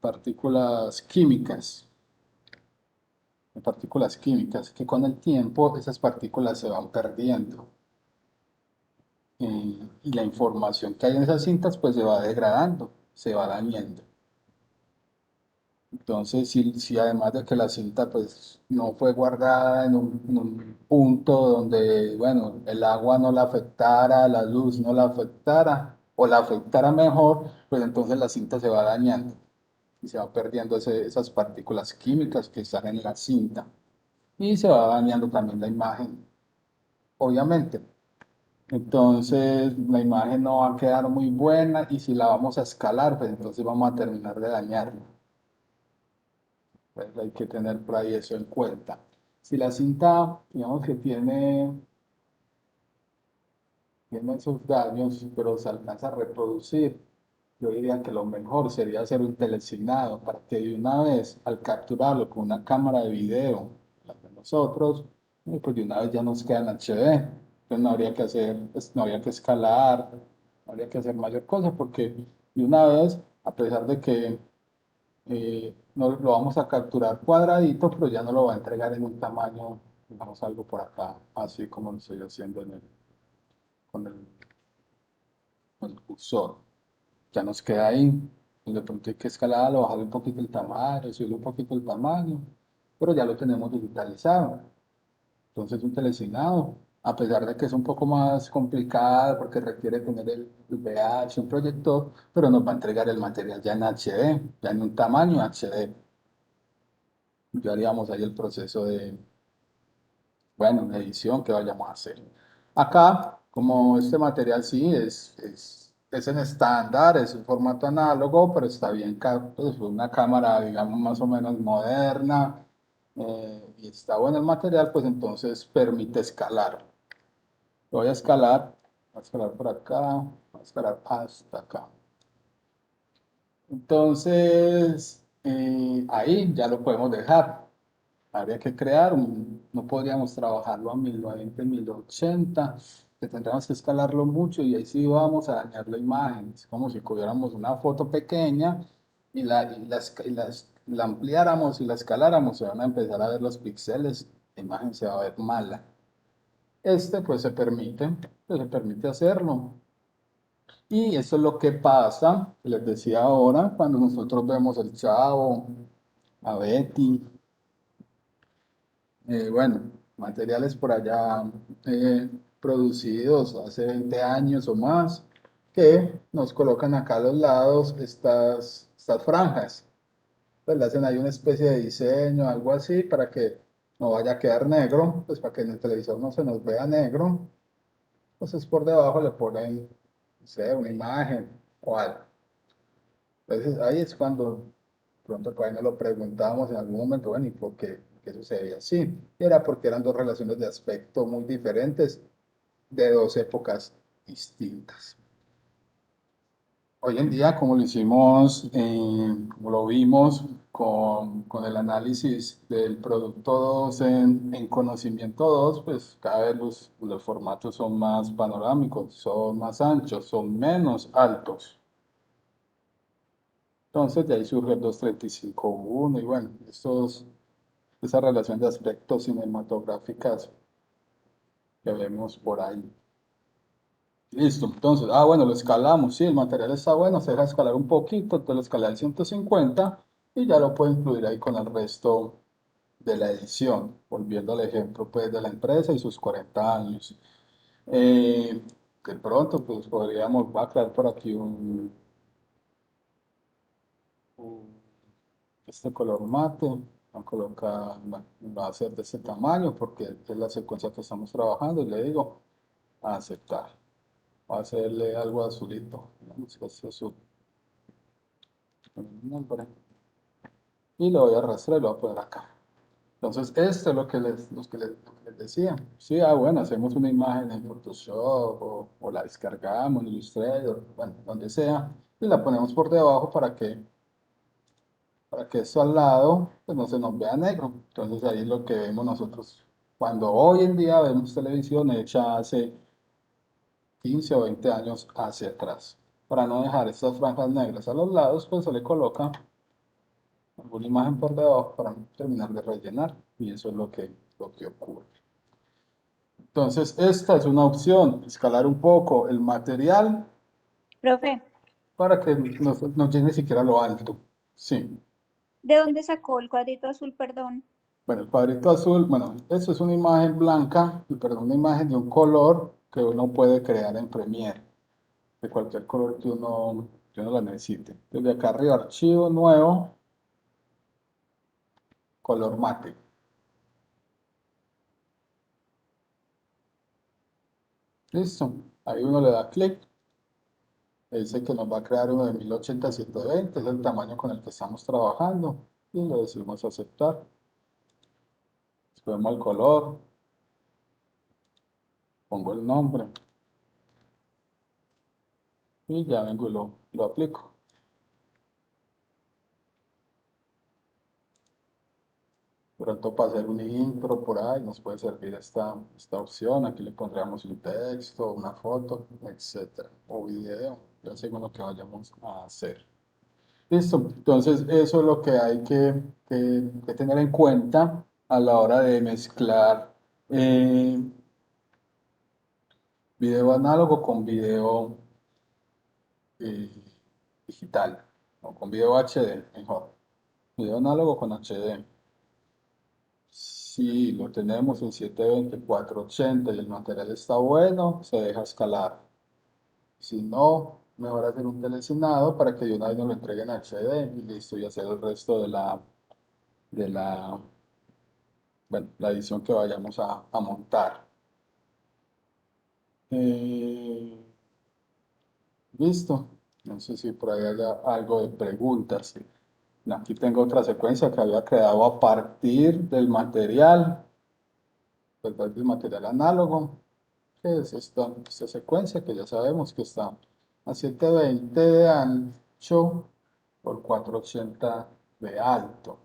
S1: partículas químicas, que con el tiempo esas partículas se van perdiendo. Y la información que hay en esas cintas pues se va degradando, se va dañando. Entonces, si además de que la cinta pues no fue guardada en un punto donde, bueno, el agua no la afectara, la luz no la afectara, o la afectara mejor, pues entonces la cinta se va dañando y se va perdiendo esas partículas químicas que están en la cinta y se va dañando también la imagen, obviamente. Entonces la imagen no va a quedar muy buena y si la vamos a escalar, pues entonces vamos a terminar de dañarla. Pues hay que tener por ahí eso en cuenta. Si la cinta, digamos que tiene esos daños, pero se alcanza a reproducir, yo diría que lo mejor sería hacer un telesignado para que de una vez, al capturarlo con una cámara de video, la de nosotros, pues de una vez ya nos queda en HD. Entonces no habría que hacer, pues, no habría que escalar, no habría que hacer mayor cosa, porque de una vez, a pesar de que no, lo vamos a capturar cuadradito, pero ya no lo va a entregar en un tamaño, digamos algo por acá, así como lo estoy haciendo con el, con el cursor. Ya nos queda ahí. Y de pronto hay que escalarlo, bajarle un poquito el tamaño, subirle un poquito el tamaño, pero ya lo tenemos digitalizado. Entonces, un telesignado, a pesar de que es un poco más complicado porque requiere tener el VH, un proyector, pero nos va a entregar el material ya en HD, ya en un tamaño HD. Ya haríamos ahí el proceso de, bueno, de edición que vayamos a hacer. Acá, como este material sí es en estándar, es un formato análogo, pero está bien, pues, una cámara, digamos, más o menos moderna, y está bueno el material, pues entonces permite escalar. Voy a escalar por acá, voy a escalar hasta acá. Entonces, ahí ya lo podemos dejar. Habría que crear no podríamos trabajarlo a 1090, 1080, que tendríamos que escalarlo mucho y ahí sí vamos a dañar la imagen. Es como si cogiéramos una foto pequeña la ampliáramos y la escaláramos, se van a empezar a ver los píxeles, la imagen se va a ver mala. Pues se permite hacerlo. Y eso es lo que pasa, les decía ahora, cuando nosotros vemos el Chavo, a Betty, bueno, materiales por allá producidos hace 20 años o más, que nos colocan acá a los lados estas franjas. Pues le hacen ahí una especie de diseño, algo así, para que no vaya a quedar negro, pues para que en el televisor no se nos vea negro. Entonces por debajo le ponen, no sé, una imagen o algo. Entonces ahí es cuando pronto por ahí nos lo preguntábamos en algún momento, bueno, ¿y qué sucedía así? Y era porque eran dos relaciones de aspecto muy diferentes de dos épocas distintas. Hoy en día, como lo hicimos, como lo vimos con el análisis del producto 2 en conocimiento 2, pues cada vez los formatos son más panorámicos, son más anchos, son menos altos. Entonces, de ahí surge el 235.1 y bueno, esa relación de aspectos cinematográficas que vemos por ahí. Listo, entonces, bueno, lo escalamos, sí, el material está bueno, se deja escalar un poquito, entonces lo escalé al 150 y ya lo puedo incluir ahí con el resto de la edición, volviendo al ejemplo pues de la empresa y sus 40 años. Eh, de pronto, pues podríamos, va a crear por aquí un- este color mate, va a colocar, va a ser de ese tamaño porque es la secuencia que estamos trabajando y le digo a aceptar. Va a hacerle algo azulito, digamos que es azul. con el nombre, y lo voy a arrastrar y lo voy a poner acá. Entonces, esto es lo que les decía. Sí, bueno, hacemos una imagen en Photoshop o la descargamos en Illustrator, bueno, donde sea, y la ponemos por debajo para que esto al lado pues, no se nos vea negro. Entonces, ahí es lo que vemos nosotros. Cuando hoy en día vemos televisión hecha hace 15 o 20 años hacia atrás. Para no dejar estas franjas negras a los lados, pues se le coloca alguna imagen por debajo para terminar de rellenar. Y eso es lo que ocurre. Entonces, esta es una opción, escalar un poco el material
S3: Profe,
S1: para que no llegue siquiera lo alto. Sí.
S3: ¿de dónde sacó el cuadrito azul, perdón?
S1: Bueno, el cuadrito azul, bueno, esto es una imagen blanca, perdón, una imagen de un color que uno puede crear en Premiere, de cualquier color que uno la necesite. Desde acá arriba, archivo nuevo, color mate. Listo. Ahí uno le da clic. Dice que nos va a crear uno de 1080-720, es el tamaño con el que estamos trabajando. Y le decimos aceptar. Escogemos el color, pongo el nombre y ya vengo y lo aplico. Pronto para hacer un intro por ahí nos puede servir esta opción. Aquí le pondríamos un texto, una foto, etcétera, o video, ya según lo que vayamos a hacer. Listo, entonces eso es lo que hay que tener en cuenta a la hora de mezclar video análogo con video eh, digital, o con video HD, mejor. Video análogo con HD. Si lo tenemos en 720-480 y el material está bueno, se deja escalar. Si no, mejor hacer un telecinado para que de una vez nos lo entreguen en HD y listo, y hacer el resto de la, bueno, la edición que vayamos a montar. Eh, listo. No sé si por ahí haya algo de preguntas. Aquí tengo otra secuencia que había creado a partir del material, pues, del material análogo, que es esta secuencia que ya sabemos que está a 720 de ancho por 480 de alto.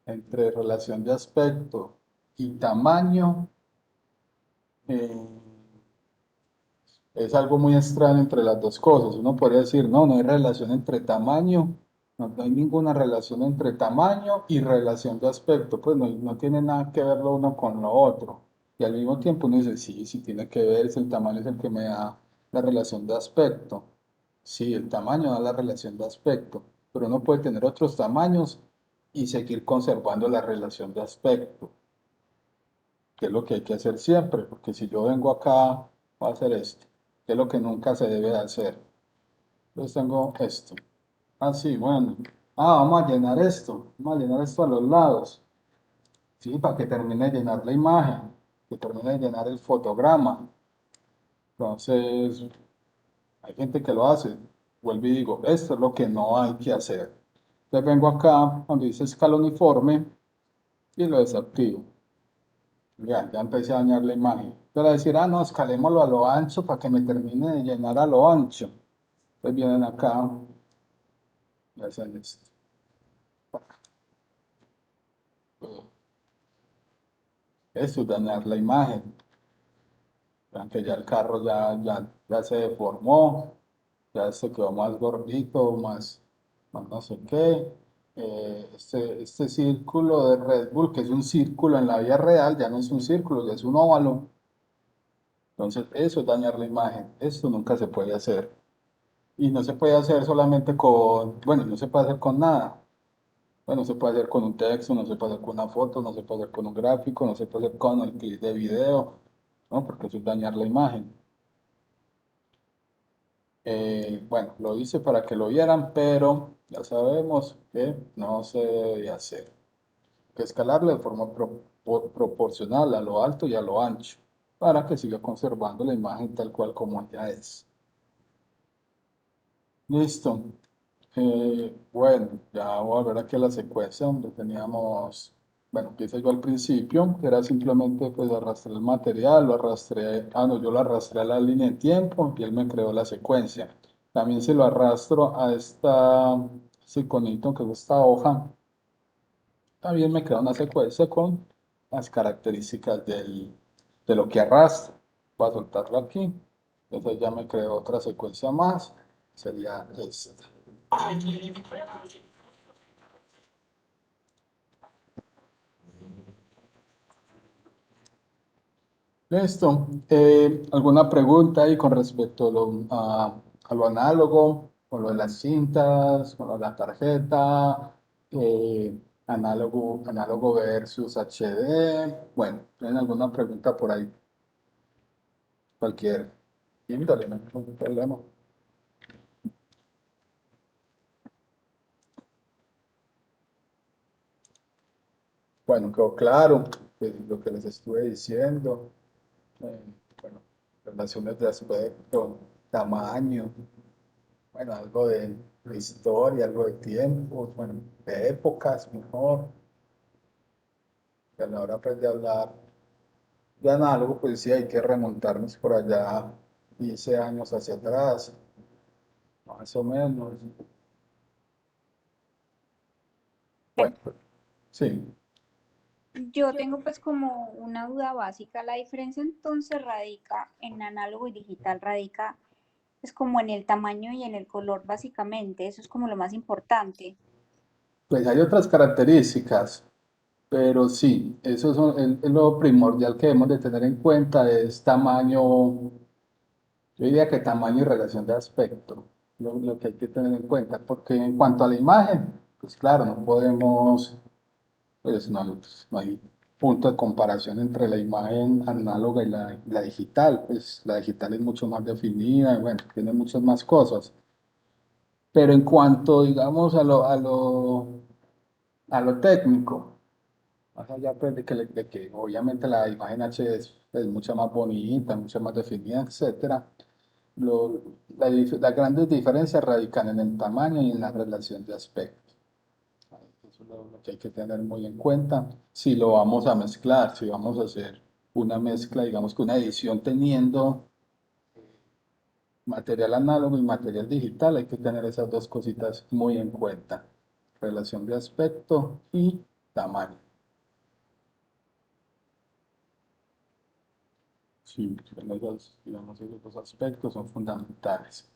S1: Entre relación de aspecto y tamaño, eh, es algo muy extraño entre las dos cosas. Uno podría decir, no, no hay relación entre tamaño, no hay ninguna relación entre tamaño y relación de aspecto, pues no tiene nada que ver lo uno con lo otro. Y al mismo tiempo uno dice, sí, sí tiene que ver, es el tamaño es el que me da la relación de aspecto. Sí, el tamaño da la relación de aspecto, pero uno puede tener otros tamaños y seguir conservando la relación de aspecto, que es lo que hay que hacer siempre, porque si yo vengo acá, voy a hacer esto, que es lo que nunca se debe de hacer. Entonces tengo esto. Ah, sí, bueno. Vamos a llenar esto. Vamos a llenar esto a los lados. Sí, para que termine de llenar la imagen, que termine de llenar el fotograma. Entonces, hay gente que lo hace. Vuelvo y digo, esto es lo que no hay que hacer. Entonces vengo acá, donde dice escala uniforme, y lo desactivo. Ya empecé a dañar la imagen. Pero decir, no, escalémoslo a lo ancho para que me termine de llenar a lo ancho. Entonces vienen acá y hacen esto. Eso es dañar la imagen. Vean que ya el carro ya se deformó, ya se quedó más gordito, más no sé qué. Este círculo de Red Bull, que es un círculo en la vida real, ya no es un círculo, ya es un óvalo. Entonces, eso es dañar la imagen. Esto nunca se puede hacer. Y no se puede hacer solamente bueno, no se puede hacer con nada. Bueno, se puede hacer con un texto, no se puede hacer con una foto, no se puede hacer con un gráfico, no se puede hacer con el clip de video, ¿no? Porque eso es dañar la imagen. Bueno, lo hice para que lo vieran, pero ya sabemos que no se debe hacer. Hay que escalarlo de forma proporcional a lo alto y a lo ancho, para que siga conservando la imagen tal cual como ya es. Listo. Bueno, ya voy a volver aquí a la secuencia donde teníamos, bueno, que hice yo al principio, que era simplemente pues arrastrar el material, lo arrastré, no, yo lo arrastré a la línea de tiempo y él me creó la secuencia. También si lo arrastro a este iconito que es esta hoja, también me crea una secuencia con las características de lo que arrastra. Voy a soltarlo aquí, entonces ya me creó otra secuencia más, sería esta. Listo. ¿Alguna pregunta ahí con respecto a lo análogo, con lo de las cintas, con lo de la tarjeta, análogo versus HD? Bueno, ¿tienen alguna pregunta por ahí? Cualquier índole, no hay ningún problema. Bueno, quedó claro lo que les estuve diciendo. eh, bueno, relaciones de aspecto, tamaño. Bueno, algo de historia, algo de tiempo, bueno, de épocas mejor, que a la hora pues, de hablar de análogo, pues sí hay que remontarnos por allá 15 años hacia atrás, más o menos. Bueno, pues, sí.
S3: Yo tengo pues como una duda básica. La diferencia entonces radica en análogo y digital, radica es como en el tamaño y en el color básicamente. Eso es como lo más importante.
S1: Pues hay otras características, pero sí, es lo primordial que debemos de tener en cuenta, es tamaño. Yo diría que tamaño y relación de aspecto, lo que hay que tener en cuenta, porque en cuanto a la imagen, pues claro, no podemos, pues no hay punto de comparación entre la imagen análoga y la digital, pues la digital es mucho más definida, y bueno, tiene muchas más cosas, pero en cuanto, digamos, a lo técnico, más allá pues, de que obviamente la imagen HD es mucho más bonita, mucho más definida, etcétera. Las grandes diferencias radican en el tamaño y en la relación de aspectos. Eso es lo que hay que tener muy en cuenta. Si lo vamos a mezclar, si vamos a hacer una mezcla, digamos que una edición teniendo material análogo y material digital, hay que tener esas dos cositas muy en cuenta. Relación de aspecto y tamaño. Sí, digamos, esos dos aspectos son fundamentales.